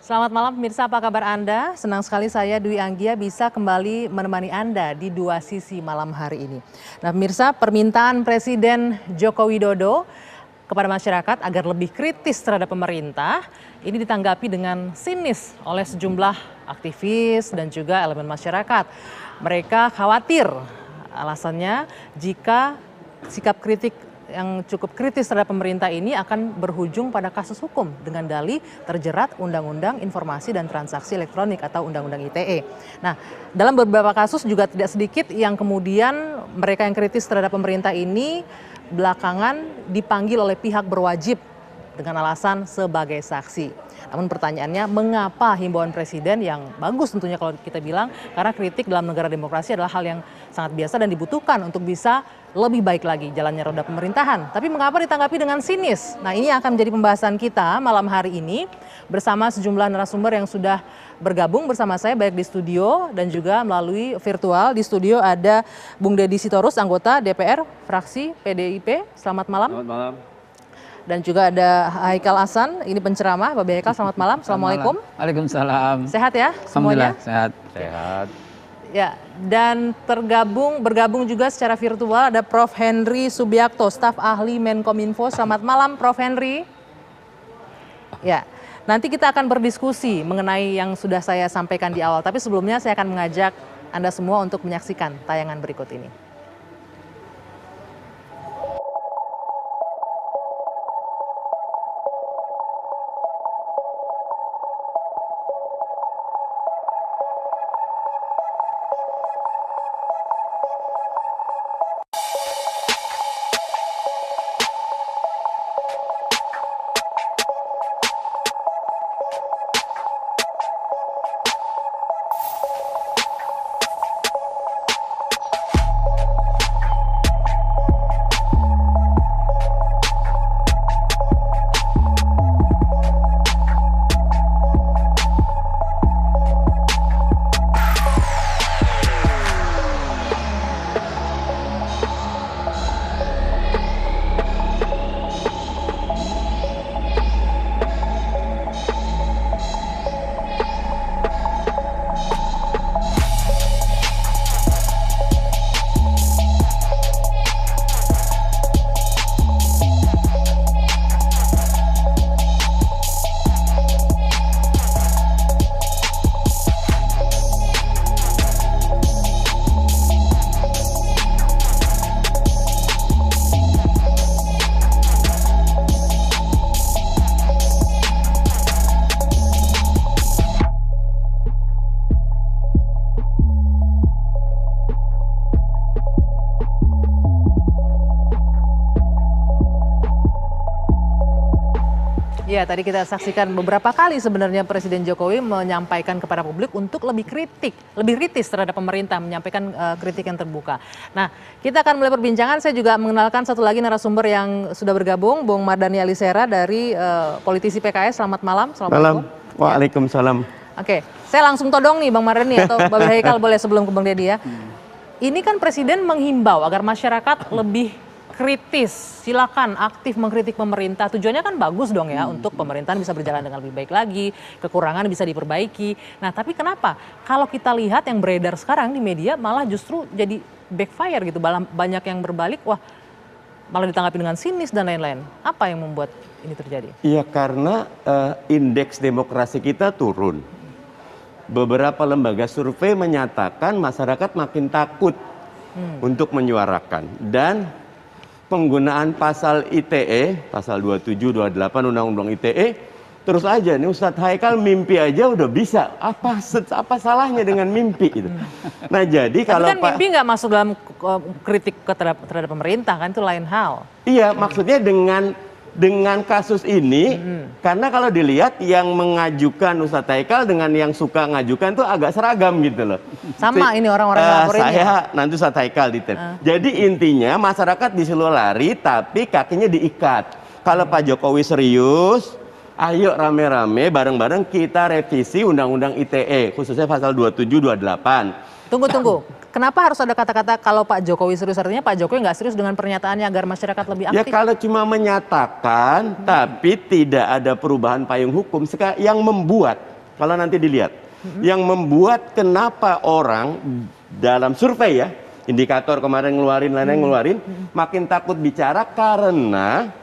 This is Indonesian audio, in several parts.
Selamat malam pemirsa, apa kabar Anda? Senang sekali saya Dwi Anggia bisa kembali menemani Anda di Dua Sisi malam hari ini. Nah pemirsa, permintaan Presiden Joko Widodo kepada masyarakat agar lebih kritis terhadap pemerintah ini ditanggapi dengan sinis oleh sejumlah aktivis dan juga elemen masyarakat. Mereka khawatir alasannya jika sikap kritik yang cukup kritis terhadap pemerintah ini akan berujung pada kasus hukum dengan dalih terjerat Undang-Undang Informasi dan Transaksi Elektronik atau Undang-Undang ITE. Nah, dalam beberapa kasus juga tidak sedikit yang kemudian mereka yang kritis terhadap pemerintah ini belakangan dipanggil oleh pihak berwajib dengan alasan sebagai saksi. Namun pertanyaannya, mengapa himbauan presiden yang bagus tentunya kalau kita bilang, karena kritik dalam negara demokrasi adalah hal yang sangat biasa dan dibutuhkan untuk bisa lebih baik lagi jalannya roda pemerintahan. Tapi mengapa ditanggapi dengan sinis? Nah ini akan menjadi pembahasan kita malam hari ini bersama sejumlah narasumber yang sudah bergabung bersama saya baik di studio dan juga melalui virtual. Di studio ada Bung Deddy Sitorus, anggota DPR fraksi PDIP. Selamat malam. Selamat malam. Dan juga ada Haikal Hasan, ini penceramah. Bapak Haikal, selamat malam. Assalamualaikum. Waalaikumsalam. Sehat ya semuanya? Sehat. Sehat. Ya, dan bergabung juga secara virtual ada Prof. Henry Subiakto, staf ahli Menkominfo. Selamat malam Prof. Henry. Ya, nanti kita akan berdiskusi mengenai yang sudah saya sampaikan di awal. Tapi sebelumnya saya akan mengajak Anda semua untuk menyaksikan tayangan berikut ini. Ya, tadi kita saksikan beberapa kali sebenarnya Presiden Jokowi menyampaikan kepada publik untuk lebih kritis terhadap pemerintah, menyampaikan kritik yang terbuka. Nah, kita akan mulai perbincangan. Saya juga mengenalkan satu lagi narasumber yang sudah bergabung, Bung Mardhani Alisera dari politisi PKS. Selamat malam. Malam. Waalaikumsalam. Oke, saya langsung todong nih Bang Mardhani atau Bapak Haikal boleh sebelum ke Bang Deddy ya. Ini kan Presiden menghimbau agar masyarakat lebih kritis, silakan aktif mengkritik pemerintah. Tujuannya kan bagus dong ya untuk pemerintahan bisa berjalan dengan lebih baik lagi, kekurangan bisa diperbaiki. Nah tapi kenapa kalau kita lihat yang beredar sekarang di media malah justru jadi backfire gitu, banyak yang berbalik, wah malah ditanggapi dengan sinis dan lain-lain. Apa yang membuat ini terjadi? Iya karena indeks demokrasi kita turun. Beberapa lembaga survei menyatakan masyarakat makin takut untuk menyuarakan. Dan penggunaan pasal ITE, pasal 27, 28 Undang-Undang ITE, terus aja nih Ustadz Haikal mimpi aja udah bisa. Apa salahnya dengan mimpi itu? Nah jadi kalau kan mimpi nggak masuk dalam kritik terhadap pemerintah kan, itu lain hal. Iya, maksudnya dengan kasus ini, karena kalau dilihat yang mengajukan Ustadz Haikal dengan yang suka ngajukan tuh agak seragam gitu loh. Sama ini orang-orang laporinnya. Saya nanti Ustadz Haikal detail. Jadi intinya masyarakat disuruh lari tapi kakinya diikat. Kalau Pak Jokowi serius, ayo rame-rame bareng-bareng kita revisi Undang-Undang ITE, khususnya pasal 27, 28. Tunggu. Kenapa harus ada kata-kata kalau Pak Jokowi serius? Artinya Pak Jokowi nggak serius dengan pernyataannya agar masyarakat lebih aktif? Ya kalau cuma menyatakan tapi tidak ada perubahan payung hukum yang membuat kalau nanti dilihat, yang membuat kenapa orang dalam survei ya, indikator kemarin ngeluarin, lain-lain ngeluarin, makin takut bicara karena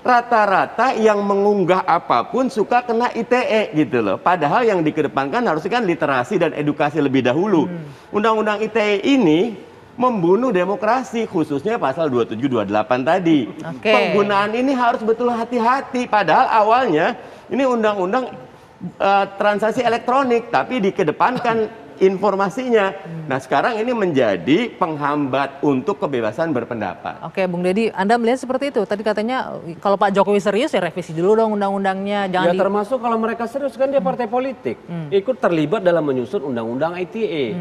rata-rata yang mengunggah apapun suka kena ITE gitu loh. Padahal yang dikedepankan harusnya kan literasi dan edukasi lebih dahulu. Undang-undang ITE ini membunuh demokrasi, khususnya pasal 27-28 tadi. Penggunaan ini harus betul hati-hati. Padahal awalnya ini undang-undang transaksi elektronik, tapi dikedepankan informasinya. Nah, sekarang ini menjadi penghambat untuk kebebasan berpendapat. Oke, Bung Deddy, Anda melihat seperti itu? Tadi katanya kalau Pak Jokowi serius ya revisi dulu dong undang-undangnya. Ya termasuk kalau mereka serius kan dia partai politik, ikut terlibat dalam menyusun undang-undang ITE.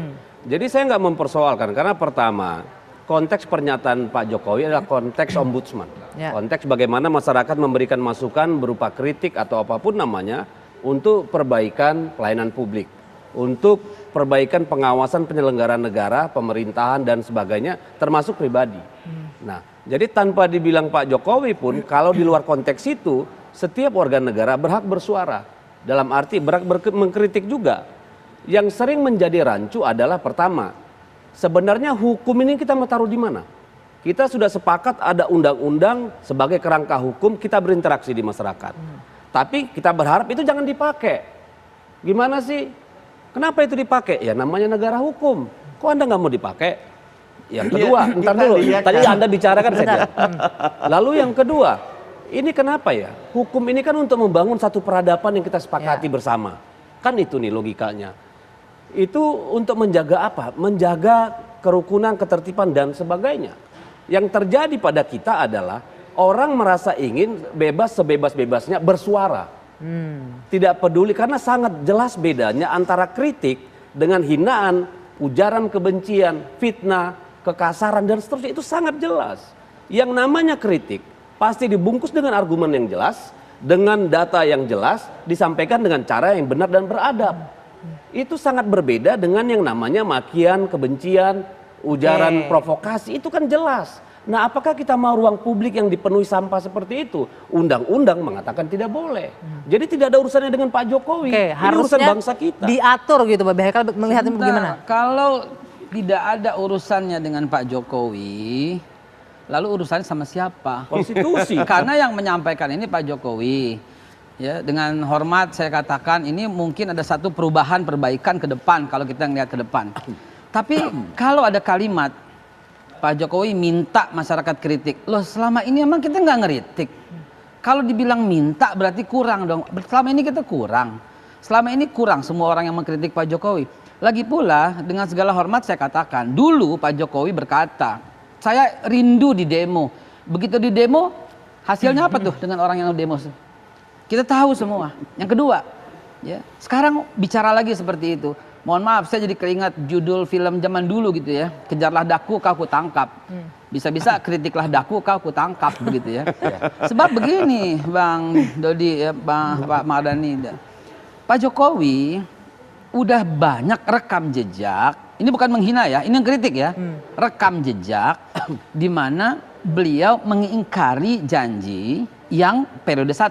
Jadi saya nggak mempersoalkan karena pertama konteks pernyataan Pak Jokowi adalah konteks ombudsman, konteks bagaimana masyarakat memberikan masukan berupa kritik atau apapun namanya untuk perbaikan pelayanan publik, untuk perbaikan pengawasan penyelenggaraan negara, pemerintahan dan sebagainya, termasuk pribadi. Nah, jadi tanpa dibilang Pak Jokowi pun, kalau di luar konteks itu, setiap warga negara berhak bersuara. Dalam arti berhak mengkritik juga. Yang sering menjadi rancu adalah pertama, sebenarnya hukum ini kita mau taruh di mana? Kita sudah sepakat ada undang-undang sebagai kerangka hukum, kita berinteraksi di masyarakat. Tapi kita berharap itu jangan dipakai. Gimana sih? Kenapa itu dipakai? Ya namanya negara hukum. Kok Anda nggak mau dipakai? Yang kedua, ntar dulu. Tadi Anda bicarakan saja. Lalu yang kedua, ini kenapa ya? Hukum ini kan untuk membangun satu peradaban yang kita sepakati bersama. Kan itu nih logikanya. Itu untuk menjaga apa? Menjaga kerukunan, ketertiban dan sebagainya. Yang terjadi pada kita adalah orang merasa ingin bebas sebebas-bebasnya bersuara. Tidak peduli karena sangat jelas bedanya antara kritik dengan hinaan, ujaran kebencian, fitnah, kekasaran dan seterusnya, itu sangat jelas. Yang namanya kritik pasti dibungkus dengan argumen yang jelas, dengan data yang jelas, disampaikan dengan cara yang benar dan beradab. Itu sangat berbeda dengan yang namanya makian, kebencian, ujaran provokasi, itu kan jelas. Nah, apakah kita mau ruang publik yang dipenuhi sampah seperti itu? Undang-undang mengatakan tidak boleh. Jadi tidak ada urusannya dengan Pak Jokowi. Ini urusan bangsa kita. Diatur gitu, Pak Behekal melihatnya bagaimana? Kalau tidak ada urusannya dengan Pak Jokowi, lalu urusannya sama siapa? Konstitusi. Karena yang menyampaikan ini Pak Jokowi. Ya, dengan hormat saya katakan ini mungkin ada satu perubahan, perbaikan ke depan kalau kita ngelihat ke depan. Tapi kalau ada kalimat Pak Jokowi minta masyarakat kritik. Loh, selama ini emang kita nggak ngeritik. Kalau dibilang minta berarti kurang dong. Selama ini kita kurang. Selama ini kurang semua orang yang mengkritik Pak Jokowi. Lagi pula dengan segala hormat saya katakan, dulu Pak Jokowi berkata, saya rindu di demo. Begitu di demo, hasilnya apa tuh dengan orang yang demo? Kita tahu semua. Yang kedua, ya, sekarang bicara lagi seperti itu. Mohon maaf, saya jadi keingat judul film zaman dulu gitu ya. Kejarlah daku, kau kutangkap. Bisa-bisa kritiklah daku, kau kutangkap begitu ya. Sebab begini, Bang Dodi, ya, Pak Mardhani. Pak Jokowi udah banyak rekam jejak. Ini bukan menghina ya, ini yang kritik ya. Rekam jejak di mana beliau mengingkari janji yang periode 1.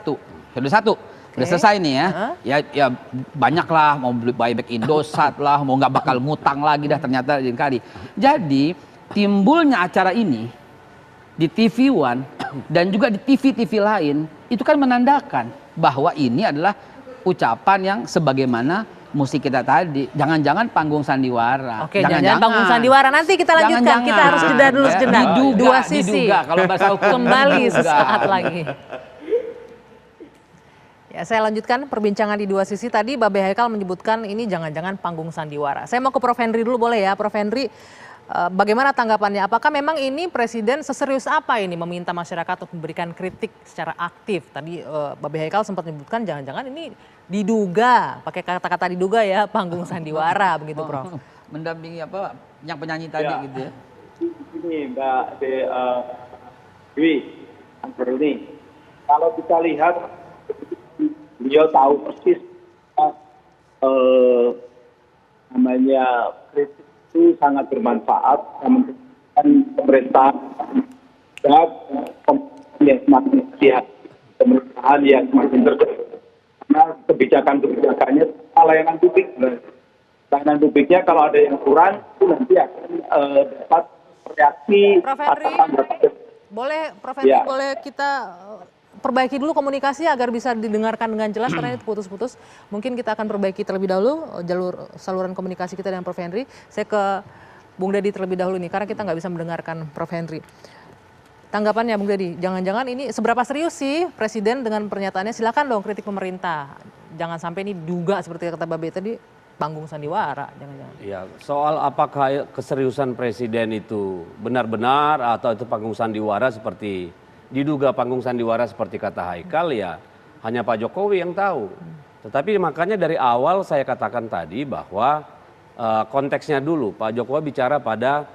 Periode 1. Udah selesai nih ya, ya banyak lah, mau beli buyback Indosat lah, mau nggak bakal ngutang lagi dah ternyata diingkari. Jadi timbulnya acara ini di TV One dan juga di TV-TV lain, itu kan menandakan bahwa ini adalah ucapan yang sebagaimana musik kita tadi, jangan-jangan panggung sandiwara. Oke, jangan-jangan panggung sandiwara. Nanti kita lanjutkan, kita harus jeda dulu sejenak. Dua sisi, kalau bahasa hukum kembali sesaat lagi. Ya, saya lanjutkan perbincangan di dua sisi. Tadi Babe Haikal menyebutkan ini jangan-jangan panggung sandiwara. Saya mau ke Prof. Henry dulu boleh ya? Prof. Henry, bagaimana tanggapannya? Apakah memang ini Presiden seserius apa ini meminta masyarakat untuk memberikan kritik secara aktif? Tadi Babe Haikal sempat menyebutkan jangan-jangan ini diduga, pakai kata-kata diduga ya, panggung sandiwara begitu Prof. Mendampingi apa yang penyanyi tadi gitu ya? Ini Mbak Dwi, Antoni, kalau kita lihat beliau tahu persis namanya kritik itu sangat bermanfaat dan pemerintahan dan yang semakin sehat, pemerintahan yang semakin terdekat karena kebijakan-kebijakannya layanan publik. Layanan publiknya kalau ada yang kurang itu nanti akan dapat reaksi Prof. Henry, Prof. Henry, boleh kita perbaiki dulu komunikasi agar bisa didengarkan dengan jelas karena itu putus-putus. Mungkin kita akan perbaiki terlebih dahulu saluran komunikasi kita dengan Prof. Henry. Saya ke Bung Deddy terlebih dahulu nih karena kita nggak bisa mendengarkan Prof. Henry. Tanggapannya Bung Deddy, jangan-jangan ini seberapa serius sih Presiden dengan pernyataannya? Silakan dong kritik pemerintah. Jangan sampai ini duga seperti kata Babe tadi panggung sandiwara, jangan-jangan. Ya, soal apakah keseriusan Presiden itu benar-benar atau itu panggung sandiwara seperti diduga panggung sandiwara seperti kata Haikal, ya hanya Pak Jokowi yang tahu. Tetapi makanya dari awal saya katakan tadi bahwa konteksnya dulu Pak Jokowi bicara pada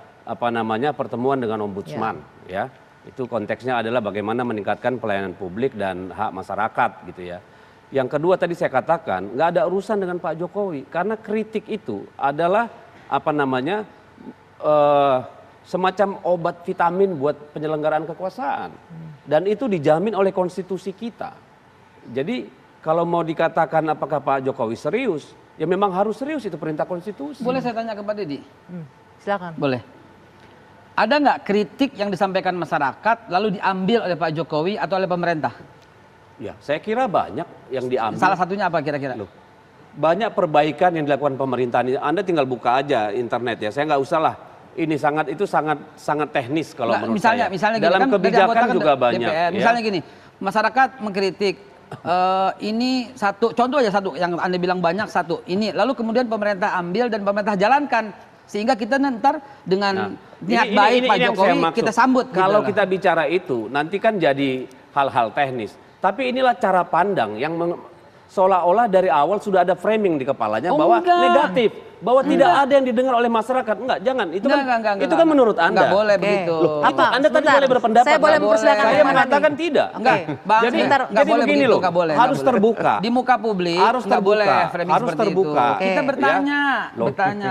pertemuan dengan Ombudsman, ya. Itu konteksnya adalah bagaimana meningkatkan pelayanan publik dan hak masyarakat gitu ya. Yang kedua tadi saya katakan nggak ada urusan dengan Pak Jokowi karena kritik itu adalah semacam obat vitamin buat penyelenggaraan kekuasaan dan itu dijamin oleh konstitusi kita. Jadi kalau mau dikatakan apakah Pak Jokowi serius, ya memang harus serius, itu perintah konstitusi. Boleh saya tanya ke Pak Deddy? Silakan. Boleh. Ada nggak kritik yang disampaikan masyarakat lalu diambil oleh Pak Jokowi atau oleh pemerintah? Ya, saya kira banyak yang diambil. Salah satunya apa kira-kira? Banyak perbaikan yang dilakukan pemerintahan. Anda tinggal buka aja internet ya. Saya nggak usah lah. Ini sangat teknis kalau menurut misalnya, saya. Misalnya dalam kan, kebijakan juga banyak. DPR. Ya. Misalnya gini, masyarakat mengkritik ini satu contoh aja satu yang Anda bilang banyak satu ini, lalu kemudian pemerintah ambil dan pemerintah jalankan sehingga kita ntar dengan niat baik Pak Jokowi kita sambut. Kalau gitu kita bicara itu nanti kan jadi hal-hal teknis. Tapi inilah cara pandang yang seolah-olah dari awal sudah ada framing di kepalanya bahwa negatif, bahwa tidak ada yang didengar oleh masyarakat. Jangan. Itu kan menurut Anda. Enggak boleh begitu. Apa? Anda tadi boleh berpendapat. Saya boleh mempersilakan. Saya mengatakan tidak. Enggak. Jadi boleh begini begitu, loh. boleh, Harus terbuka. Di muka publik harus terbuka. Boleh framing harus seperti terbuka. Itu. Kita bertanya,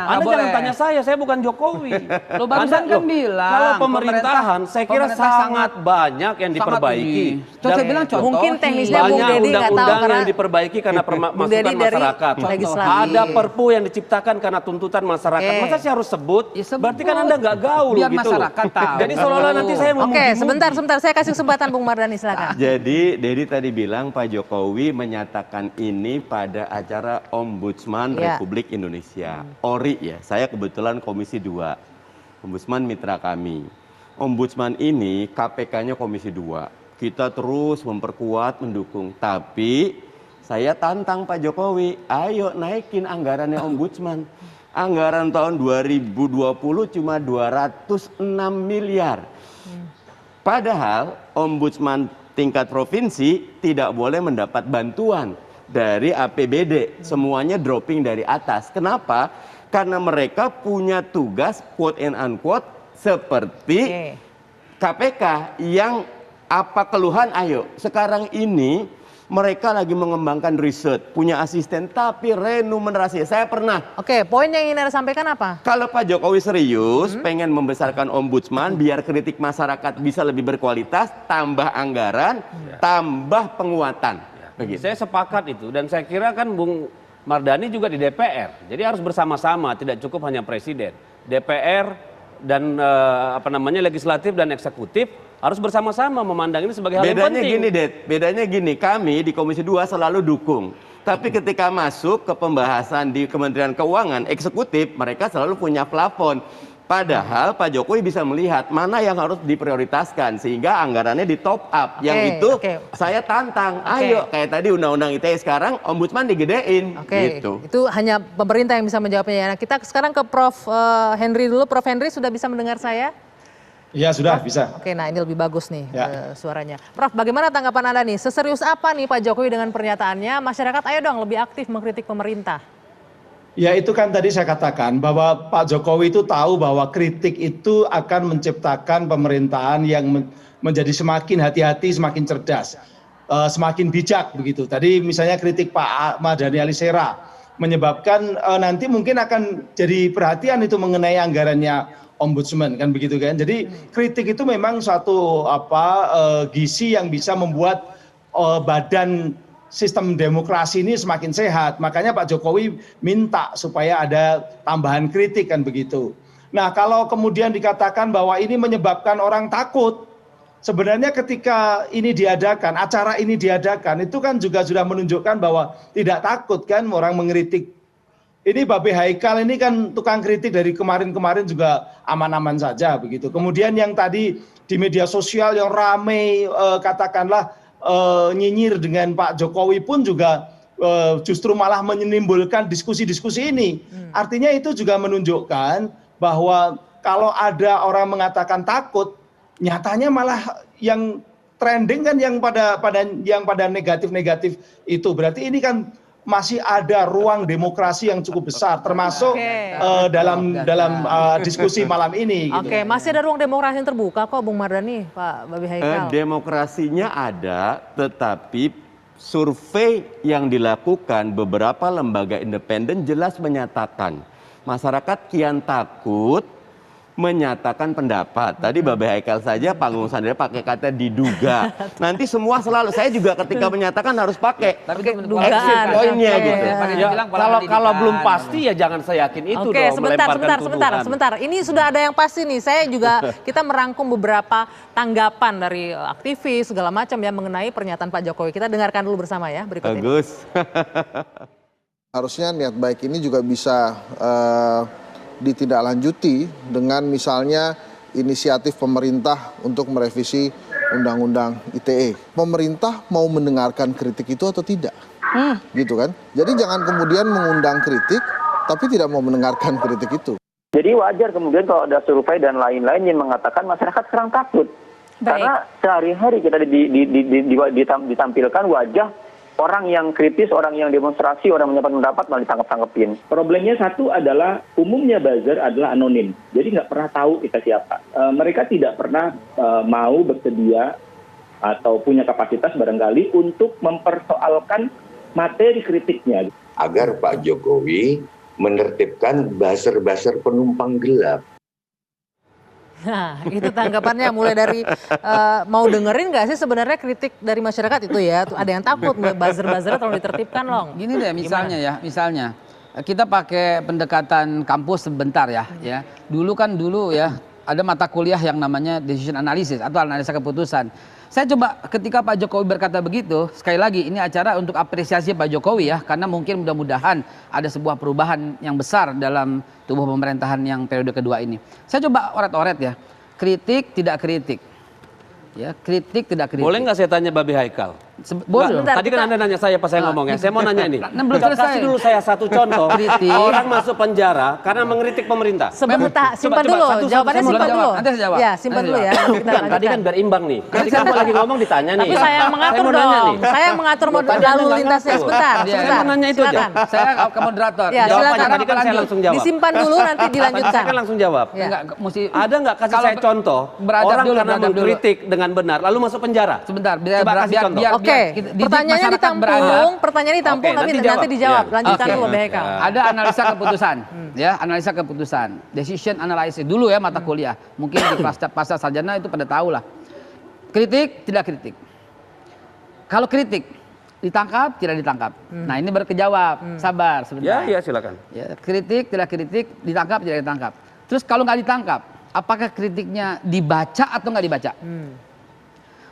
Anda jangan tanya saya bukan Jokowi. Lo barusan kan bilang kalau pemerintahan saya kira sangat banyak yang diperbaiki. Saya bilang contoh. Mungkin teknisnya Bung banyak Deddy nggak tahu undang-undang karena yang diperbaiki karena masukan masyarakat. Ada perpu yang diciptakan karena tuntutan masyarakat. Masa saya harus sebut? Ya, sebut. Berarti kan Anda nggak gaul biar gitu. Masyarakat tahu. Jadi seolah-olah nanti saya mau sebentar. Saya kasih kesempatan Bung Mardhani, silakan. Jadi Deddy tadi bilang Pak Jokowi menyatakan ini pada acara Ombudsman Republik Indonesia. ORI ya, saya kebetulan Komisi 2. Ombudsman mitra kami. Ombudsman ini KPK-nya Komisi 2. Kita terus memperkuat, mendukung. Tapi saya tantang Pak Jokowi, ayo naikin anggarannya Ombudsman. Anggaran tahun 2020 cuma 206 miliar. Padahal Ombudsman tingkat provinsi tidak boleh mendapat bantuan dari APBD. Semuanya dropping dari atas. Kenapa? Karena mereka punya tugas quote and unquote seperti KPK yang apa keluhan ayo. Sekarang ini mereka lagi mengembangkan riset, punya asisten, tapi remunerasi. Saya pernah. Oke, poin yang ingin Anda sampaikan apa? Kalau Pak Jokowi serius pengen membesarkan Ombudsman, biar kritik masyarakat bisa lebih berkualitas, tambah anggaran, tambah penguatan. Begitu. Saya sepakat itu, dan saya kira kan Bung Mardhani juga di DPR. Jadi harus bersama-sama, tidak cukup hanya Presiden. DPR dan legislatif dan eksekutif harus bersama-sama memandang ini sebagai hal yang penting. Bedanya gini, kami di Komisi 2 selalu dukung. Tapi ketika masuk ke pembahasan di Kementerian Keuangan, eksekutif, mereka selalu punya plafon. Padahal Pak Jokowi bisa melihat mana yang harus diprioritaskan sehingga anggarannya di top up. Yang saya tantang, ayo kayak tadi Undang-Undang ITE sekarang Ombudsman digedein. Gitu. Itu hanya pemerintah yang bisa menjawabnya. Nah, kita sekarang ke Prof. Henry dulu. Prof. Henry sudah bisa mendengar saya? Iya sudah bisa. Oke, nah ini lebih bagus nih suaranya. Prof, bagaimana tanggapan Anda nih? Seserius apa nih Pak Jokowi dengan pernyataannya? Masyarakat ayo dong lebih aktif mengkritik pemerintah. Ya itu kan tadi saya katakan bahwa Pak Jokowi itu tahu bahwa kritik itu akan menciptakan pemerintahan yang menjadi semakin hati-hati, semakin cerdas, semakin bijak begitu. Tadi misalnya kritik Pak Mardhani Alisera menyebabkan nanti mungkin akan jadi perhatian itu mengenai anggarannya Ombudsman kan begitu kan. Jadi kritik itu memang suatu gizi yang bisa membuat badan sistem demokrasi ini semakin sehat. Makanya Pak Jokowi minta supaya ada tambahan kritik kan begitu. Nah, kalau kemudian dikatakan bahwa ini menyebabkan orang takut, sebenarnya ketika ini diadakan, acara ini diadakan, itu kan juga sudah menunjukkan bahwa tidak takut kan orang mengkritik. Ini Babe Haikal ini kan tukang kritik dari kemarin-kemarin juga aman-aman saja begitu. Kemudian yang tadi di media sosial yang ramai katakanlah nyinyir dengan Pak Jokowi pun juga justru malah menimbulkan diskusi-diskusi ini. Artinya itu juga menunjukkan bahwa kalau ada orang mengatakan takut, nyatanya malah yang trending kan yang pada negatif-negatif itu. Berarti ini kan masih ada ruang demokrasi yang cukup besar, termasuk dalam diskusi malam ini. Oke, masih ada ruang demokrasi yang terbuka kok, Bung Mardhani, Pak Babe Haikal. Demokrasinya ada, tetapi survei yang dilakukan beberapa lembaga independen jelas menyatakan masyarakat kian takut menyatakan pendapat. Tadi Babe Haikal saja panggung sandera pakai kata diduga. Nanti semua selalu, saya juga ketika menyatakan harus pakai exit poinnya gitu. Ya, kalau belum pasti ya jangan saya yakin itu dong. Sebentar. Ini sudah ada yang pasti nih. Saya juga kita merangkum beberapa tanggapan dari aktivis segala macam ya mengenai pernyataan Pak Jokowi. Kita dengarkan dulu bersama ya berikut ini. Bagus. Harusnya niat baik ini juga bisa ditindaklanjuti dengan misalnya inisiatif pemerintah untuk merevisi Undang-Undang ITE. Pemerintah mau mendengarkan kritik itu atau tidak? Gitu kan? Jadi jangan kemudian mengundang kritik tapi tidak mau mendengarkan kritik itu. Jadi wajar kemudian kalau ada survei dan lain-lain yang mengatakan masyarakat sekarang takut. Karena sehari-hari kita ditampilkan wajah orang yang kritis, orang yang demonstrasi, orang menyampaikan pendapat malah ditangkap-tangkepin. Problemnya satu adalah umumnya buzzer adalah anonim. Jadi nggak pernah tahu kita siapa. Mereka tidak pernah mau bersedia atau punya kapasitas barangkali untuk mempersoalkan materi kritiknya. Agar Pak Jokowi menertibkan buzzer-buzzer penumpang gelap. Nah, itu tanggapannya mulai dari mau dengerin nggak sih sebenarnya kritik dari masyarakat itu ya? Ada yang takut buzzer-buzzer terlalu ditertibkan loh. Gini deh misalnya kita pakai pendekatan kampus sebentar ya. Dulu ya ada mata kuliah yang namanya decision analysis atau analisa keputusan. Saya coba ketika Pak Jokowi berkata begitu, sekali lagi ini acara untuk apresiasi Pak Jokowi ya, karena mungkin mudah-mudahan ada sebuah perubahan yang besar dalam tubuh pemerintahan yang periode kedua ini. Saya coba oret-oret ya, kritik tidak kritik. Ya, kritik tidak kritik. Boleh nggak saya tanya Babe Haikal? Boleh. Tadi kan Anda nanya saya pas saya ngomong ya. Saya mau nanya ini. Belum selesai. Kasih dulu saya satu contoh. Orang masuk penjara karena mengkritik pemerintah. Sebentar, simpan dulu. Jawabannya simpan dulu. Nanti saya jawab. Ya, simpan dulu ya. Tadi kan berimbang nih. Tadi kan lagi ngomong ditanya nih. Tapi saya yang mengatur dong. Saya yang mengatur lalu lintasnya. Sebentar. Saya mau nanya itu aja. Saya ke moderator. Ya, silakan. Tadi kan saya langsung jawab. Disimpan dulu nanti dilanjutkan. Saya kan langsung jawab. Ada nggak kasih saya contoh orang karena mengkritik dengan benar lalu masuk penjara? Sebentar, biar pertanyaannya ditampung tapi nanti dijawab. Lanjutkan dulu Babe Haikal. Ada analisa keputusan, ya, analisa keputusan, decision analysis dulu ya mata kuliah. Mungkin di pasca sarjana itu pada tahu lah. Kritik, tidak kritik. Kalau kritik ditangkap, tidak ditangkap. Nah, ini baru kejawab. Sabar sebentar. Ya, silakan. Ya, kritik, tidak kritik, ditangkap, tidak ditangkap. Terus kalau nggak ditangkap, apakah kritiknya dibaca atau nggak dibaca?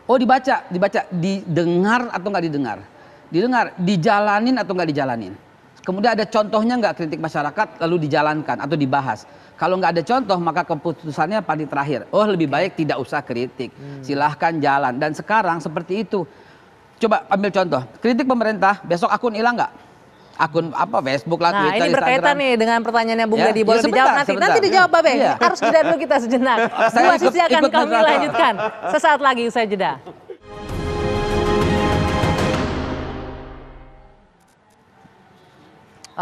Oh, dibaca, didengar atau nggak didengar? Didengar, dijalanin atau nggak dijalanin? Kemudian ada contohnya nggak kritik masyarakat lalu dijalankan atau dibahas? Kalau nggak ada contoh maka keputusannya pada terakhir. Oh, lebih baik tidak usah kritik, silahkan jalan. Dan sekarang seperti itu. Coba ambil contoh, kritik pemerintah, besok akun hilang nggak? Akun apa, Facebook lah, Twitter, ini berkaitan Instagram. nih dengan pertanyaannya Bung Ya, Deddy. Boleh dijawab nanti. Nanti dijawab Babe. Harus jeda dulu kita sejenak. Dua sisi akan kami lanjutkan sesaat lagi usai jeda.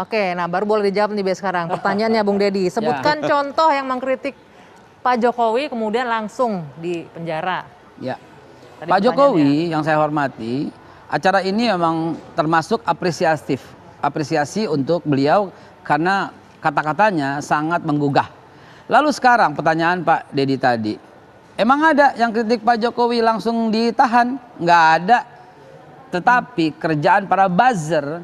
Oke, nah baru boleh dijawab nih sekarang. Pertanyaannya Bung Deddy, sebutkan contoh yang mengkritik Pak Jokowi kemudian langsung di penjara. Ya, Pak Jokowi yang saya hormati, acara ini memang termasuk apresiasi untuk beliau karena kata-katanya sangat menggugah. Lalu sekarang pertanyaan Pak Deddy tadi, emang ada yang kritik Pak Jokowi langsung ditahan? Nggak ada. Tetapi kerjaan para buzzer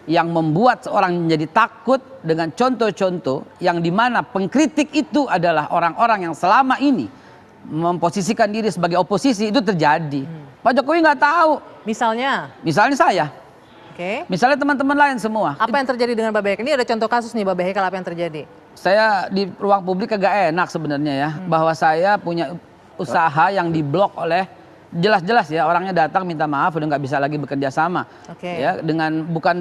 yang membuat seorang menjadi takut dengan contoh-contoh yang dimana pengkritik itu adalah orang-orang yang selama ini memposisikan diri sebagai oposisi, itu terjadi. Pak Jokowi nggak tahu. Misalnya saya. Oke. Misalnya teman-teman lain semua. Apa yang terjadi dengan Babe Haikal? Ini ada contoh kasus nih Babe Haikal, apa yang terjadi? Saya di ruang publik agak enak sebenarnya ya, bahwa saya punya usaha yang diblok oleh jelas-jelas ya, orangnya datang minta maaf udah nggak bisa lagi bekerja sama. Ya, dengan bukan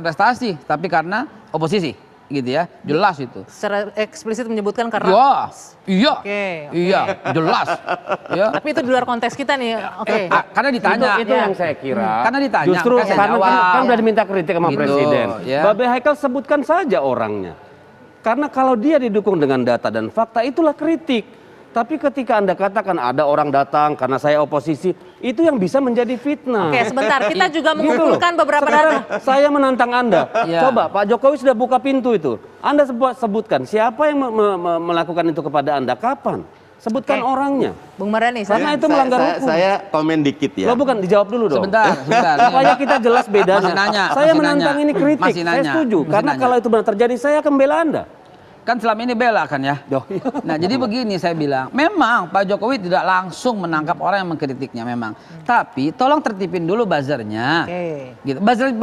prestasi, tapi karena oposisi gitu ya, jelas itu. Secara eksplisit menyebutkan karena iya, jelas. Ya. Tapi itu di luar konteks kita nih. Karena ditanya. Itu yang saya kira. Karena ditanya. Justru kan udah diminta kritik sama Gitu, presiden. ya. Babe Haikal sebutkan saja orangnya. Karena kalau dia didukung dengan data dan fakta, itulah kritik. Tapi ketika Anda katakan ada orang datang karena saya oposisi, itu yang bisa menjadi fitnah. Oke, sebentar. Kita juga mengumpulkan beberapa data. Saya menantang Anda. Coba Pak Jokowi sudah buka pintu itu. Anda sebutkan siapa yang melakukan itu kepada Anda, kapan? Sebutkan orangnya. Bung Mardhani, karena itu melanggar hukum. Saya komen dikit ya. Lo bukan dijawab dulu dong. Sebentar. Supaya kita jelas bedanya. Saya menantang ini kritik. Saya setuju. Karena kalau itu benar terjadi, saya akan membela Anda. Kan selama ini bela kan ya. Nah jadi begini saya bilang, memang Pak Jokowi tidak langsung menangkap orang yang mengkritiknya memang. Tapi tolong tertipin dulu buzzernya. Gitu.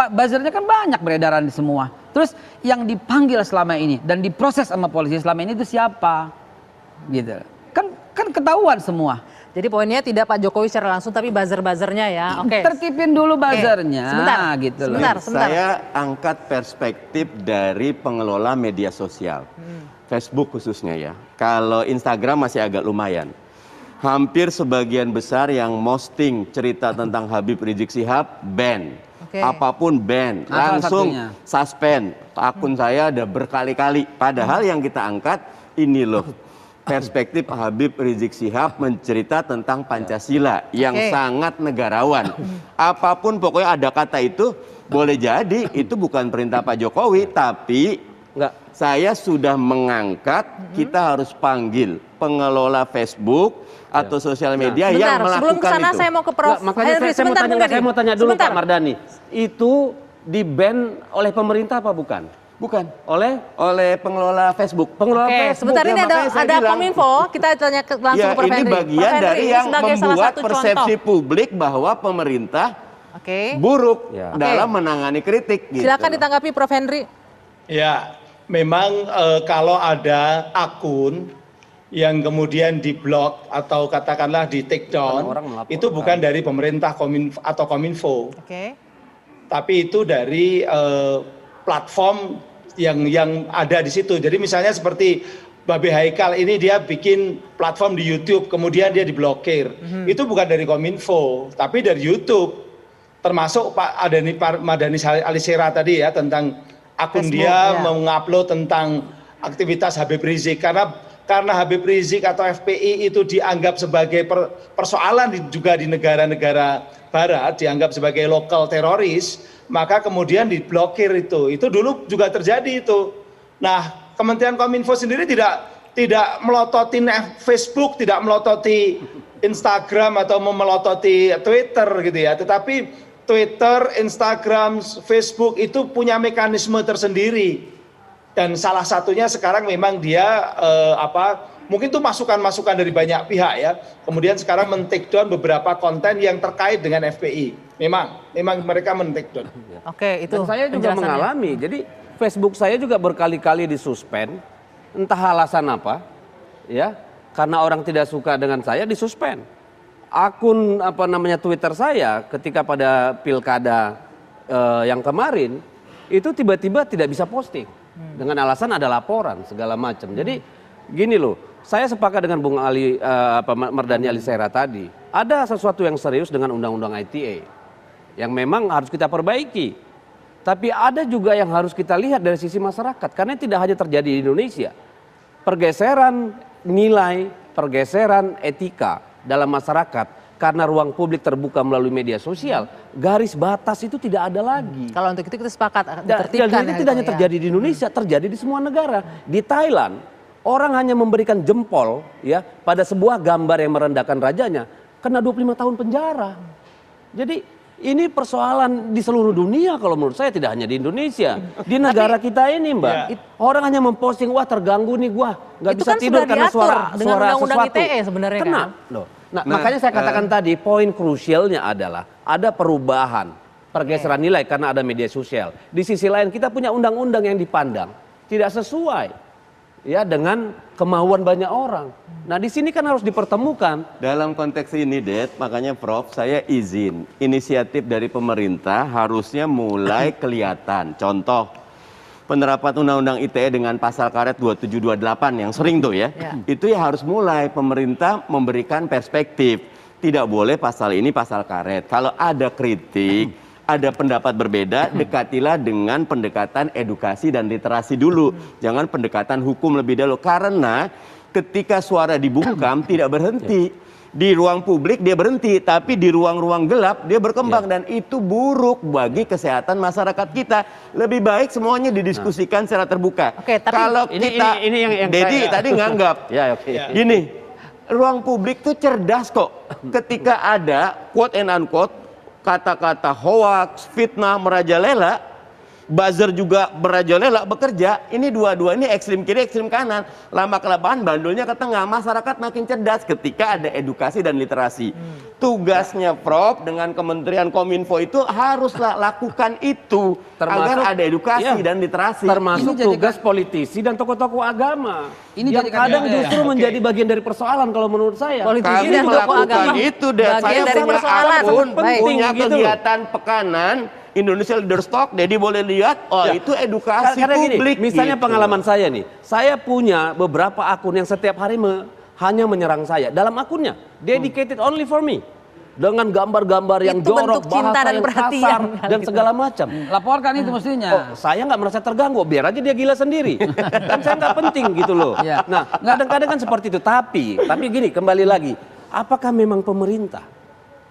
Buzzernya kan banyak beredaran di semua. Terus yang dipanggil selama ini dan diproses sama polisi selama ini itu siapa? Gitu. Kan ketahuan semua. Jadi poinnya tidak Pak Jokowi secara langsung tapi buzzer-buzzernya ya. Tertipin dulu buzzernya. Sebentar. Saya angkat perspektif dari pengelola media sosial. Facebook khususnya ya. Kalau Instagram masih agak lumayan. Hampir sebagian besar yang posting cerita tentang Habib Rizik Syihab ban. Apapun ban, langsung suspend. Akun saya ada berkali-kali. Padahal yang kita angkat ini loh. Perspektif Habib Rizik Syihab mencerita tentang Pancasila yang sangat negarawan. Apapun pokoknya ada kata itu, boleh jadi itu bukan perintah Pak Jokowi, tapi saya sudah mengangkat, kita harus panggil pengelola Facebook atau sosial media yang melakukan sebelum kesana itu. saya mau ke Prof. Henry. Saya mau tanya dulu Pak Mardhani, itu di-ban oleh pemerintah apa bukan? Bukan. Oleh pengelola Facebook. Sebentar ini ada Kominfo, kita tanya langsung ke Prof. Henry. Ini bagian dari yang membuat persepsi publik bahwa pemerintah buruk dalam menangani kritik. Silakan ditanggapi Prof. Henry. Ya, memang kalau ada akun yang kemudian diblok atau katakanlah di take down, itu bukan dari pemerintah atau Kominfo. Tapi itu dari platform yang ada di situ. Jadi misalnya seperti Babe Haikal ini dia bikin platform di YouTube, kemudian dia diblokir. Itu bukan dari Kominfo, tapi dari YouTube. Termasuk Pak Mardhani Alisera tadi ya, tentang akun Facebook, dia mengupload tentang aktivitas Habib Rizik. Karena Habib Rizik atau FPI itu dianggap sebagai persoalan juga di negara-negara barat, dianggap sebagai lokal teroris, maka kemudian diblokir itu. Itu dulu juga terjadi itu. Nah, Kementerian Kominfo sendiri tidak melototin Facebook, tidak melototi Instagram atau memelototi Twitter gitu ya. Tetapi Twitter, Instagram, Facebook itu punya mekanisme tersendiri. Dan salah satunya sekarang memang dia mungkin itu masukan-masukan dari banyak pihak ya. Kemudian sekarang men-take down beberapa konten yang terkait dengan FPI. Memang mereka men-take down. Itu. Dan saya juga mengalami. Jadi Facebook saya juga berkali-kali disuspend. Entah alasan apa, ya. Karena orang tidak suka dengan saya disuspend. Akun Twitter saya ketika pada pilkada yang kemarin itu tiba-tiba tidak bisa posting dengan alasan ada laporan segala macam. Jadi gini loh, saya sepakat dengan Bung Mardhani Alisera tadi. Ada sesuatu yang serius dengan undang-undang ITE yang memang harus kita perbaiki. Tapi ada juga yang harus kita lihat dari sisi masyarakat, karena tidak hanya terjadi di Indonesia. Pergeseran nilai, pergeseran etika dalam masyarakat karena ruang publik terbuka melalui media sosial, garis batas itu tidak ada lagi. Kalau untuk itu kita sepakat ditertibkan. Dan itu tidak hanya terjadi di Indonesia, terjadi di semua negara. Di Thailand, orang hanya memberikan jempol ya pada sebuah gambar yang merendahkan rajanya, kena 25 tahun penjara. Jadi Ini persoalan di seluruh dunia kalau menurut saya, tidak hanya di Indonesia. Di negara kita ini, Mbak, orang hanya memposting, wah terganggu nih gua, nggak bisa kan tidur sudah karena diatur dengan undang-undang sesuatu. ITE sebenarnya Kena. kan? Loh. Nah, makanya saya katakan tadi, poin krusialnya adalah ada perubahan, pergeseran nilai karena ada media sosial. Di sisi lain kita punya undang-undang yang dipandang tidak sesuai ya dengan kemauan banyak orang. Nah, di sini kan harus dipertemukan. Dalam konteks ini, Det, makanya Prof, saya izin inisiatif dari pemerintah harusnya mulai kelihatan. Contoh, penerapan Undang-Undang ITE dengan pasal karet 2728 yang sering tuh ya. Itu ya harus mulai pemerintah memberikan perspektif. Tidak boleh pasal ini pasal karet. Kalau ada kritik, ada pendapat berbeda, dekatilah dengan pendekatan edukasi dan literasi dulu. Jangan pendekatan hukum lebih dahulu. Karena ketika suara dibungkam tidak berhenti. Di ruang publik dia berhenti, tapi di ruang-ruang gelap dia berkembang. Dan itu buruk bagi kesehatan masyarakat kita. Lebih baik semuanya didiskusikan secara terbuka. Oke, tapi kalau kita, ini yang Dedi saya- tadi nganggap, gini, ruang publik tuh cerdas kok. Ketika ada quote and unquote kata-kata hoax, fitnah merajalela, buzzer juga merajalela bekerja. Ini dua-dua ini ekstrim kiri, ekstrim kanan. Lama-kelamaan bandulnya ke tengah. Masyarakat makin cerdas ketika ada edukasi dan literasi. Tugasnya Prof dengan Kementerian Kominfo itu haruslah lakukan itu agar ada edukasi dan literasi. Termasuk Ini tugas politisi dan tokoh-tokoh agama. Ini yang jadikan kadang beda. justru menjadi bagian dari persoalan kalau menurut saya. Politisi Kami dan tokoh melakukan agama itu dan bagian saya dari punya persoalan. akun, Baik. punya Gitu loh. kegiatan pekanan Indonesia Leaders Talk, jadi boleh lihat, itu edukasi Karena gini, publik. misalnya gitu. pengalaman saya nih, saya punya beberapa akun yang setiap hari hanya menyerang saya. Dalam akunnya, dedicated only for me. Dengan gambar-gambar yang Itu jorok, bentuk cinta bahasa dan yang perhatian kasar, kali dan gitu. segala macam. Laporkan itu mestinya. Oh, saya nggak merasa terganggu, biar aja dia gila sendiri. Kan saya nggak penting gitu loh. Iya. Nah, kadang-kadang kan seperti itu. Tapi gini, kembali lagi, apakah memang pemerintah,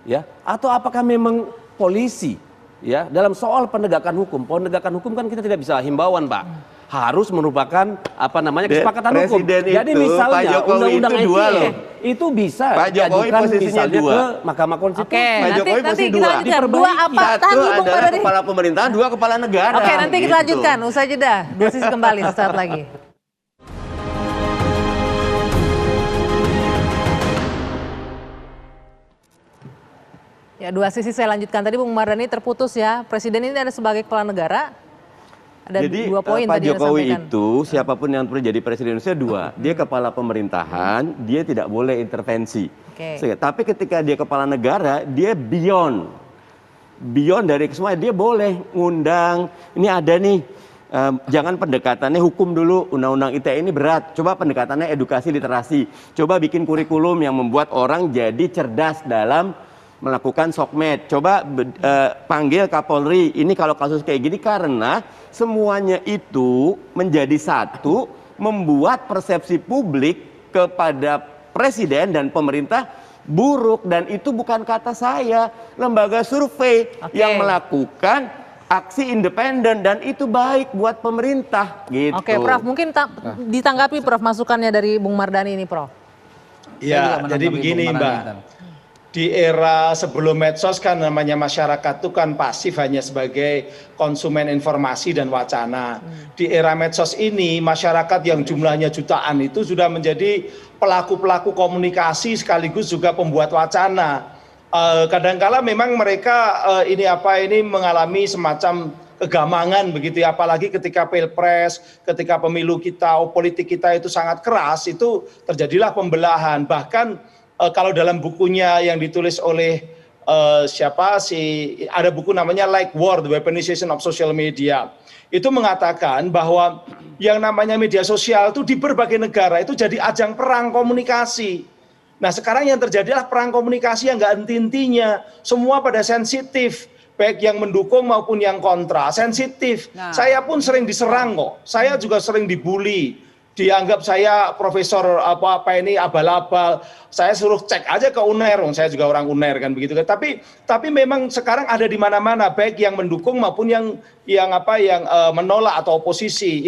ya, atau apakah memang polisi, ya, dalam soal penegakan hukum? Penegakan hukum kan kita tidak bisa himbauan, Pak. Harus merupakan kesepakatan hukum. Presiden Jadi itu, Pak misalnya Jokowi undang-undang itu dua ITE loh. itu bisa Pak Jokowi diajukan posisinya misalnya dua. ke Mahkamah Konstitusi. Oke, Pak nanti Jokowi pasti kita dua. lanjutkan. Dua apa? Tahan Satu dulu, Bung adalah Mardhani. kepala pemerintahan, dua kepala negara. Oke, nanti kita gitu. lanjutkan. Usai jeda. Dua sisi kembali sesaat lagi. Ya, dua sisi saya lanjutkan. Tadi Bung Mardhani terputus ya. Presiden ini ada sebagai kepala negara. Ada Jadi dua poin Pak tadi yang Jokowi disampaikan. itu siapapun yang menjadi presiden Indonesia dua, dia kepala pemerintahan, dia tidak boleh intervensi. Oke. Tapi ketika dia kepala negara, dia beyond dari semua, dia boleh ngundang. Ini ada nih, jangan pendekatannya hukum dulu, undang-undang ITE ini berat. Coba pendekatannya edukasi literasi. Coba bikin kurikulum yang membuat orang jadi cerdas dalam melakukan sokmed. Coba panggil Kapolri. Ini kalau kasus kayak gini karena semuanya itu menjadi satu, membuat persepsi publik kepada presiden dan pemerintah buruk. Dan itu bukan kata saya, lembaga survei yang melakukan aksi independen dan itu baik buat pemerintah gitu. Oke, Prof, mungkin ditanggapi Prof masukannya dari Bung Mardhani ini, Prof. Ya, jadi begini Mbak. Di era sebelum medsos kan namanya masyarakat itu kan pasif hanya sebagai konsumen informasi dan wacana. Di era medsos ini masyarakat yang jumlahnya jutaan itu sudah menjadi pelaku-pelaku komunikasi sekaligus juga pembuat wacana. Kadangkala memang mereka ini mengalami semacam kegamangan begitu ya, apalagi ketika pilpres, ketika pemilu kita, politik kita itu sangat keras, itu terjadilah pembelahan. Bahkan kalau dalam bukunya yang ditulis oleh ada buku namanya Like War, The Weaponization of Social Media, itu mengatakan bahwa yang namanya media sosial itu di berbagai negara itu jadi ajang perang komunikasi. Nah sekarang yang terjadi adalah perang komunikasi yang nggak henti-hentinya, semua pada sensitif, baik yang mendukung maupun yang kontra, sensitif. Saya pun sering diserang kok, saya juga sering dibully. Dianggap saya profesor ini abal-abal. Saya suruh cek aja ke UNER, saya juga orang UNER kan begitu kan. Tapi memang sekarang ada di mana-mana, baik yang mendukung maupun yang menolak atau oposisi.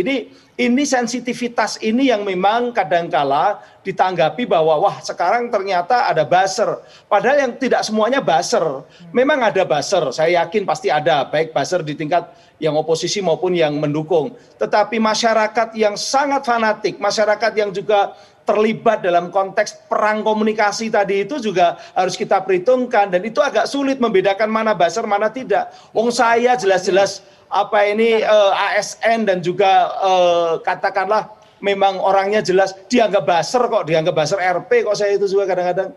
Ini sensitivitas ini yang memang kadangkala ditanggapi bahwa wah sekarang ternyata ada buzzer. Padahal yang tidak semuanya buzzer. Memang ada buzzer, saya yakin pasti ada, baik buzzer di tingkat yang oposisi maupun yang mendukung. Tetapi masyarakat yang sangat fanatik, masyarakat yang juga terlibat dalam konteks perang komunikasi tadi itu juga harus kita perhitungkan, dan itu agak sulit membedakan mana buzzer mana tidak. Wong saya jelas-jelas ASN dan juga katakanlah memang orangnya jelas dianggap buzzer kok, dianggap buzzer RP kok, saya itu juga kadang-kadang.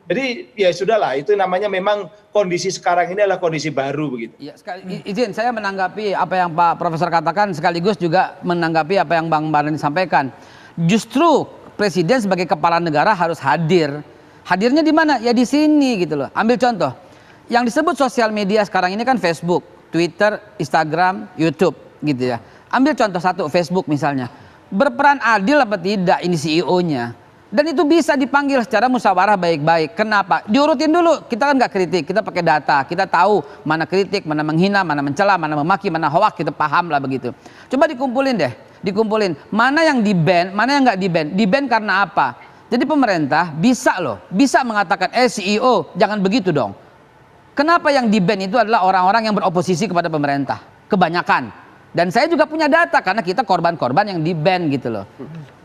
Jadi ya sudahlah, itu namanya memang kondisi sekarang ini adalah kondisi baru begitu. Ya, izin saya menanggapi apa yang Pak Profesor katakan, sekaligus juga menanggapi apa yang Bang Mardhani sampaikan. Justru Presiden sebagai kepala negara harus hadir. Hadirnya di mana? Ya di sini gitu loh. Ambil contoh, yang disebut sosial media sekarang ini kan Facebook, Twitter, Instagram, YouTube gitu ya. Ambil contoh satu, Facebook misalnya. Berperan adil apa tidak ini CEO-nya? Dan itu bisa dipanggil secara musyawarah baik-baik. Kenapa? Diurutin dulu. Kita kan nggak kritik, kita pakai data. Kita tahu mana kritik, mana menghina, mana mencela, mana memaki, mana hoak, kita paham lah begitu. Coba dikumpulin deh, dikumpulin. Mana yang di-ban, mana yang nggak di-ban. Di-ban karena apa? Jadi pemerintah bisa loh, bisa mengatakan, CEO jangan begitu dong. Kenapa yang di-ban itu adalah orang-orang yang beroposisi kepada pemerintah? Kebanyakan. Dan saya juga punya data karena kita korban-korban yang di-ban gitu loh.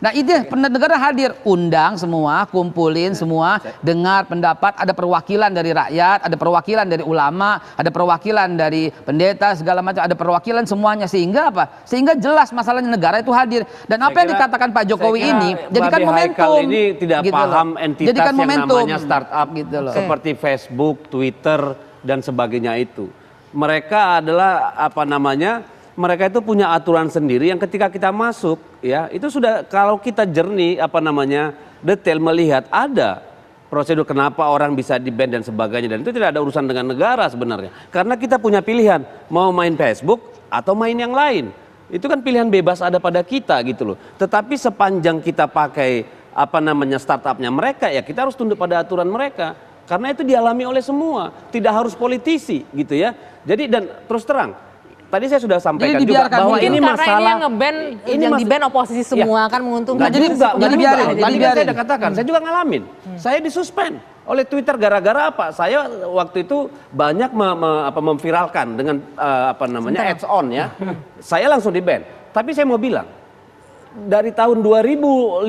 Nah itu negara hadir, undang semua, kumpulin semua, dengar pendapat, ada perwakilan dari rakyat, ada perwakilan dari ulama, ada perwakilan dari pendeta, segala macam, ada perwakilan semuanya. Sehingga apa? Sehingga jelas masalahnya, negara itu hadir. Dan apa yang dikatakan Pak Jokowi ini, jadikan momentum. Ini tidak gitu paham loh. entitas Jadikan yang momentum. namanya startup gitu loh. seperti Facebook, Twitter, dan sebagainya itu. Mereka adalah apa namanya? Mereka itu punya aturan sendiri yang ketika kita masuk ya itu sudah, kalau kita jernih apa namanya detail melihat ada prosedur kenapa orang bisa di-ban dan sebagainya, dan itu tidak ada urusan dengan negara sebenarnya, karena kita punya pilihan mau main Facebook atau main yang lain, itu kan pilihan bebas ada pada kita gitu loh. Tetapi sepanjang kita pakai apa namanya startupnya mereka, ya kita harus tunduk pada aturan mereka, karena itu dialami oleh semua, tidak harus politisi gitu ya. Jadi dan terus terang, tadi saya sudah sampaikan juga bahwa mungkin ini karena masalah ini yang nge-ban, yang di-ban oposisi semua kan menguntungkan. Jadi enggak, jadi biarin. Tadi kan saya udah katakan, saya juga ngalamin. Saya disuspend oleh Twitter gara-gara apa? Saya waktu itu banyak memviralkan dengan apa namanya ads on ya. Saya langsung di-ban. Tapi saya mau bilang, dari tahun 2015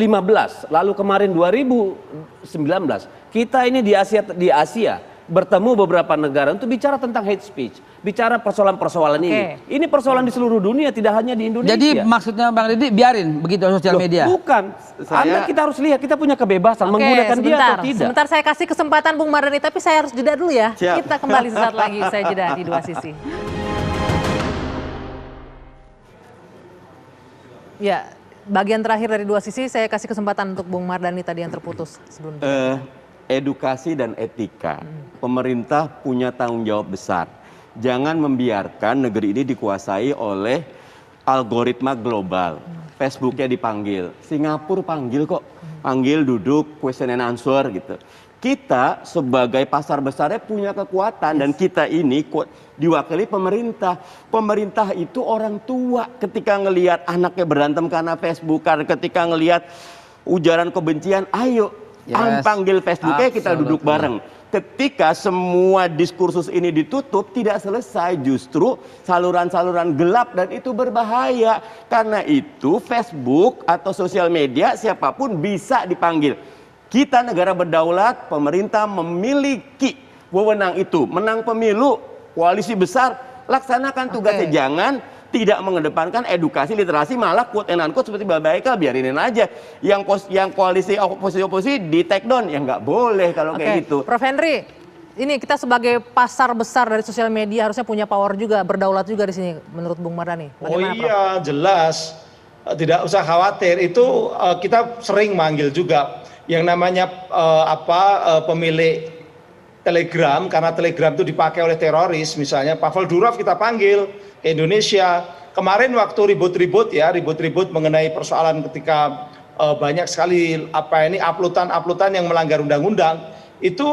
lalu kemarin 2019 kita ini di Asia bertemu beberapa negara untuk bicara tentang hate speech, bicara persoalan-persoalan ini. Ini persoalan di seluruh dunia, tidak hanya di Indonesia. Jadi maksudnya Bang Deddy biarin begitu sosial media? Bukan. Kita harus lihat, kita punya kebebasan menggunakan dia atau tidak. Sebentar saya kasih kesempatan Bung Mardhani, tapi saya harus jeda dulu ya. Siap. Kita kembali sesaat lagi, saya jeda di Dua Sisi. Ya, bagian terakhir dari Dua Sisi saya kasih kesempatan untuk Bung Mardhani tadi yang terputus sebelum edukasi dan etika. Pemerintah punya tanggung jawab besar. Jangan membiarkan negeri ini dikuasai oleh algoritma global. Facebooknya dipanggil, Singapura panggil kok, panggil duduk question and answer gitu. Kita sebagai pasar besarnya punya kekuatan, dan kita ini diwakili pemerintah. Pemerintah itu orang tua, ketika ngelihat anaknya berantem karena Facebook, ketika ngelihat ujaran kebencian, ayo panggil Facebooknya, kita duduk bareng. Ketika semua diskursus ini ditutup, tidak selesai, justru saluran-saluran gelap, dan itu berbahaya. Karena itu Facebook atau sosial media siapapun bisa dipanggil. Kita negara berdaulat, pemerintah memiliki wewenang itu. Menang pemilu, koalisi besar, laksanakan tugasnya. Jangan tidak mengedepankan edukasi literasi, malah quote and unquote seperti Babaika, biarinin aja. Yang koalisi oposisi di take down, ya nggak boleh kalau kayak gitu. Prof. Henry, ini kita sebagai pasar besar dari sosial media harusnya punya power juga, berdaulat juga di sini menurut Bung Mardhani. Bagaimana, Prof? Jelas, tidak usah khawatir. Itu kita sering manggil juga yang namanya pemilik Telegram, karena Telegram itu dipakai oleh teroris, misalnya Pavel Durov kita panggil ke Indonesia. Kemarin waktu ribut-ribut mengenai persoalan ketika banyak sekali uploadan yang melanggar undang-undang, itu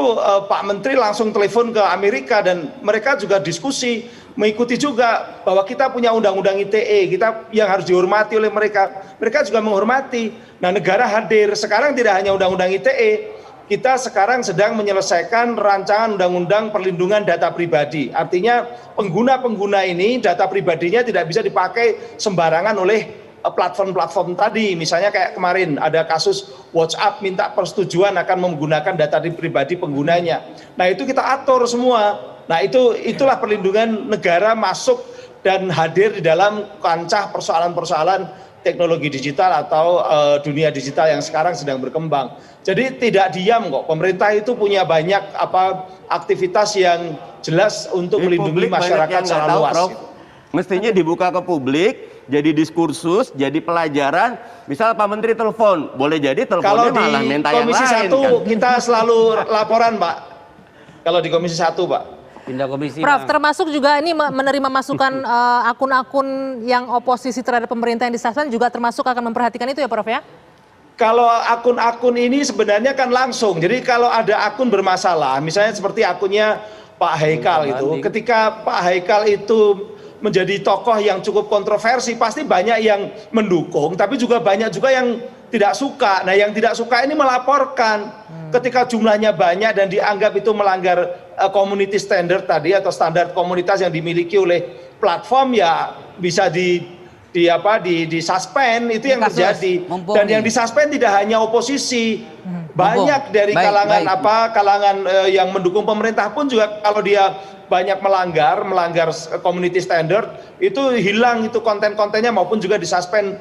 Pak Menteri langsung telepon ke Amerika, dan mereka juga diskusi mengikuti juga bahwa kita punya undang-undang ITE, kita yang harus dihormati oleh mereka. Mereka juga menghormati. Nah, negara hadir. Sekarang tidak hanya undang-undang ITE, kita sekarang sedang menyelesaikan rancangan undang-undang perlindungan data pribadi. Artinya pengguna-pengguna ini data pribadinya tidak bisa dipakai sembarangan oleh platform-platform tadi. Misalnya kayak kemarin ada kasus WhatsApp minta persetujuan akan menggunakan data pribadi penggunanya. Nah, itu kita atur semua. Nah, itulah perlindungan negara masuk dan hadir di dalam kancah persoalan-persoalan teknologi digital atau dunia digital yang sekarang sedang berkembang. Jadi tidak diam kok. Pemerintah itu punya banyak aktivitas yang jelas untuk melindungi masyarakat secara luas. Mestinya dibuka ke publik, jadi diskursus, jadi pelajaran. Misal Pak Menteri telepon, boleh jadi teleponnya malah minta yang lain. Kalau di Komisi 1 kan? Kita selalu laporan, Pak. Kalau di Komisi 1, Pak. Pindah komisi. Prof, termasuk juga ini menerima masukan akun-akun yang oposisi terhadap pemerintah yang disuspend juga termasuk akan memperhatikan itu ya, Prof ya? Kalau akun-akun ini sebenarnya kan langsung. Jadi kalau ada akun bermasalah, misalnya seperti akunnya Pak Haikal itu, ketika Pak Haikal itu menjadi tokoh yang cukup kontroversi, pasti banyak yang mendukung, tapi juga banyak juga yang tidak suka. Nah, yang tidak suka ini melaporkan. Ketika jumlahnya banyak dan dianggap itu melanggar community standard tadi atau standar komunitas yang dimiliki oleh platform, ya bisa disuspend. Itu yang terjadi. Dan yang disuspend tidak hanya oposisi, banyak dari kalangan yang mendukung pemerintah pun juga kalau dia banyak melanggar community standard, itu hilang itu konten-kontennya maupun juga disuspend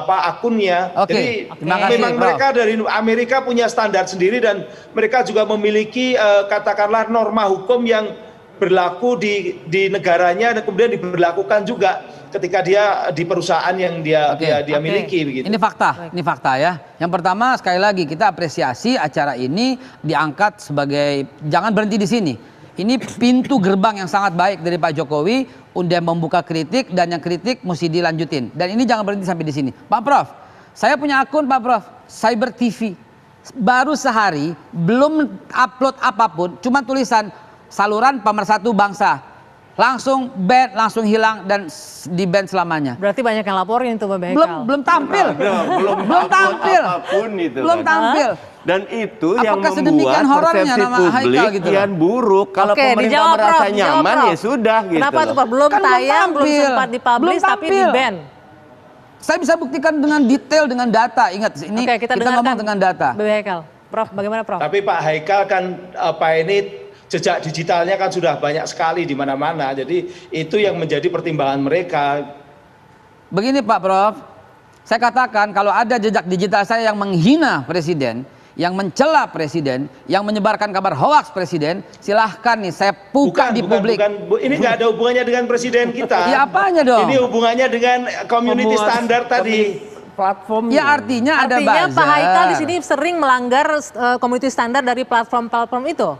akunnya. Jadi memang mereka dari Amerika punya standar sendiri dan mereka juga memiliki katakanlah norma hukum yang berlaku di negaranya dan kemudian diberlakukan juga ketika dia di perusahaan yang dia miliki begitu. Ini fakta ya. Yang pertama sekali lagi kita apresiasi acara ini diangkat sebagai jangan berhenti di sini. Ini pintu gerbang yang sangat baik dari Pak Jokowi untuk membuka kritik dan yang kritik mesti dilanjutin. Dan ini jangan berhenti sampai di sini. Pak Prof, saya punya akun Pak Prof, Cyber TV. Baru sehari belum upload apapun, cuma tulisan saluran pemersatu bangsa. Langsung ban, langsung hilang dan di ban selamanya. Berarti banyak yang laporin itu Mbak Haikal. Belum tampil. Belum tampil. Dan itu apakah yang membuat persepsi publik gitu kian buruk. Kalau pemerintah merasa nyaman ya sudah gitu. Kenapa tuh Pak? Belum Kan tayang, belum sempat dipublish tapi di ban. Saya bisa buktikan dengan detail, dengan data. Ingat, ini kita ngomong dengan data. Mbak Haikal, Prof, bagaimana Prof? Tapi Pak Haikal kan ini jejak digitalnya kan sudah banyak sekali di mana-mana. Jadi itu yang menjadi pertimbangan mereka. Begini Pak Prof, saya katakan kalau ada jejak digital saya yang menghina presiden, yang mencela presiden, yang menyebarkan kabar hoaks presiden, silahkan nih saya buka di publik. Ini nggak ada hubungannya dengan presiden kita. Ya apanya dong? Ini hubungannya dengan community standard tadi. Platform. Ya artinya ada buzzer. Pak Haikal di sini sering melanggar community standard dari platform-platform itu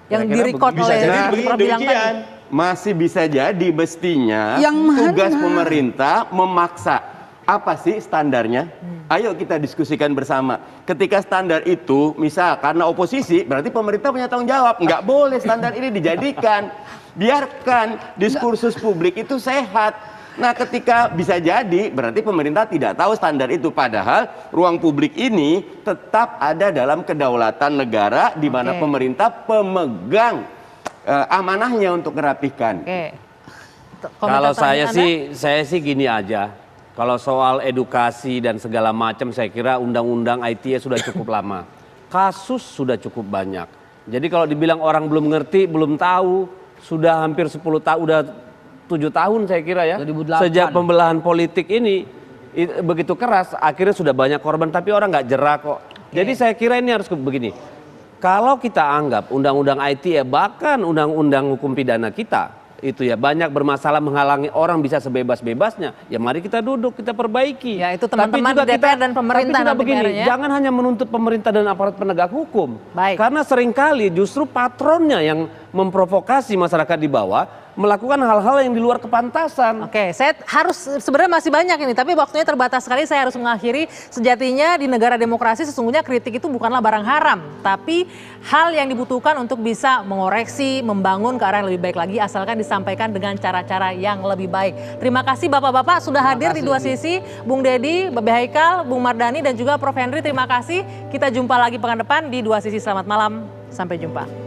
yang direcord oleh Prof bilang tadi. Masih bisa jadi mestinya tugas pemerintah memaksa. Apa sih standarnya? Ayo kita diskusikan bersama. Ketika standar itu, misal karena oposisi, berarti pemerintah punya tanggung jawab. Nggak boleh standar ini dijadikan. Biarkan diskursus publik itu sehat. Nah, ketika bisa jadi, berarti pemerintah tidak tahu standar itu. Padahal ruang publik ini tetap ada dalam kedaulatan negara, di mana pemerintah pemegang amanahnya untuk merapihkan. Kalau saya sih gini aja. Kalau soal edukasi dan segala macam, saya kira undang-undang ITE sudah cukup lama. Kasus sudah cukup banyak. Jadi kalau dibilang orang belum ngerti, belum tahu, sudah hampir 10 tahun, udah 7 tahun saya kira ya. 2008. Sejak pembelahan politik ini begitu keras, akhirnya sudah banyak korban, tapi orang nggak jerah kok. Jadi saya kira ini harus begini. Kalau kita anggap undang-undang ITE, bahkan undang-undang hukum pidana kita, itu ya banyak bermasalah menghalangi orang bisa sebebas-bebasnya, ya mari kita duduk, kita perbaiki. Ya itu teman-teman DPR dan pemerintah nanti begini, jangan hanya menuntut pemerintah dan aparat penegak hukum. Karena seringkali justru patronnya yang memprovokasi masyarakat di bawah melakukan hal-hal yang di luar kepantasan. Oke, saya harus sebenarnya masih banyak ini, tapi waktunya terbatas sekali. Saya harus mengakhiri. Sejatinya di negara demokrasi sesungguhnya kritik itu bukanlah barang haram, tapi hal yang dibutuhkan untuk bisa mengoreksi, membangun ke arah yang lebih baik lagi, asalkan disampaikan dengan cara-cara yang lebih baik. Terima kasih Bapak-Bapak sudah hadir di Dua Sisi. Bung Deddy, Babe Haikal, Bung Mardhani, dan juga Prof. Henry, terima kasih. Kita jumpa lagi pekan depan di Dua Sisi. Selamat malam, sampai jumpa.